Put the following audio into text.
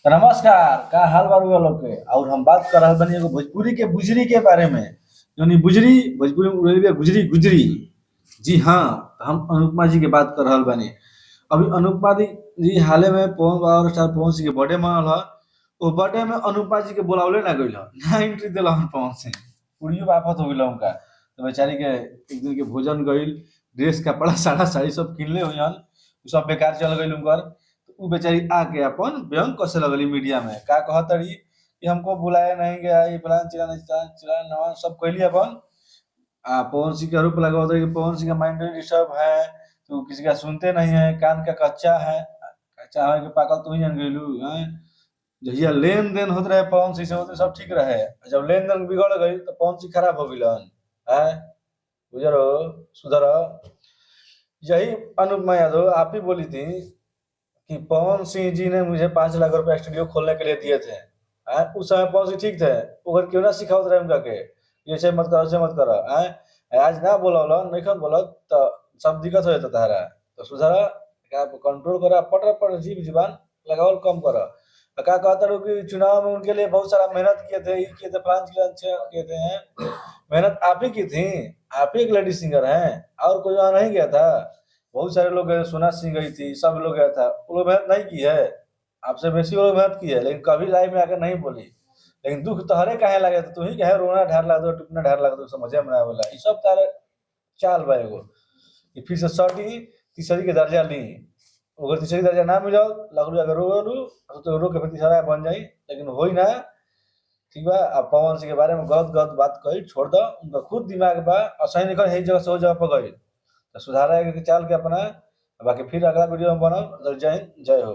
तो नमस्कार, का हाल बा रउआ लोग के। और हम बात कर रहल बानी एगो भोजपुरी के बुजरी के बारे में। जौन ई बुजरी भोजपुरी में उड़ेल बिया गुजरी गुजरी। जी हाँ, हम अनुपमा जी के बात कर रहल बानी। अभी अनुपमा जी हाले में पवन पावर स्टार पवन सिंह के बर्थडे मनल ह। ओ बर्थडे में अनुपमा जी के बुलावले ना गइल ह, ना एंट्री देलहन पवन सिंह। पुड़ियो आफत हो गइल उनका। तो बेचारी के एक दिन के भोजन गइल, ड्रेस कपड़ा साड़ा साड़ी सब किनले होइहन, उ सब बेकार चल गइल उनकर। तो उ बेचारी आके अपन व्यंग कसे लगली मीडिया में। का कहतड़ी कि हमको बुलाया नहीं गया, ये फलाना चिलाना चिलाना सब कहली अपन। पवन सिंह का आरोप लगा होता है कि पवन सिंह का मेंटली डिस्टर्ब है, तो किसी का सुनते नहीं है, कान का कच्चा है। कच्चा है कि पाकल तू ही जान गइलू हैं। जहिया लेन देन होत रहे पवन सिंह से होते सब ठीक रहे, जब लेन देन बिगड़ गई तो पवन सिंह खराब हो गइलन है। गुजरो सुधरो। यही अनुपमा यादव आप ही बोली थी कि पवन सिंह जी ने मुझे 5 लाख रुपए स्टूडियो खोलने के लिए दिए थे। उस समय पवन सिंह ठीक थे, ओकर क्यों ना सिखावत रहे उनका के ऐसे मत करो ऐसे मत करो। आज ना बोला नहीं बोला तो सब दिक्कत हो जाता तारा। तो सुधारा, कंट्रोल करा, पटर पटर जीभ जुबान लगावल कम करो। का कहता हूँ कि चुनाव में उनके लिए बहुत सारा मेहनत किए थे, ये किए थे, फ्रांस के लिए अच्छे किए थे हैं। मेहनत आप ही की थी, आप ही एक लेडी सिंगर हैं, और कोई वहां नहीं गया था। बहुत सारे लोग गए, सोना सिंह गई थी, सब लोग गया था, वो लोग मेहनत नहीं की है। आपसे बेसी वो लोग मेहनत की है, लेकिन कभी लाइव में आकर नहीं बोली। लेकिन दुख तोहरे काहे लगे, तो तू ही कहे रोना ढार लगा दो, टुकना ढार लगा दो, समझे में ना बोला। ये सब तारे चाल बा एगो कि फिर से सटी तीसरी के दर्जा ली। अगर तीसरी दर्जा ना मिलो, लगलू अगर रोलू तो रो के फिर तीसरा बन जाई, लेकिन होई ना। ठीक बा। अब पवन सिंह के बारे में गलत गलत बात कही छोड़ दो, उनका खुद दिमाग बा, असही निकल है जगह से वो जगह पर गई। तो सुधारा के चाल के अपना। बाकी फिर अगला वीडियो में बनल। जय हिंद, जय हो।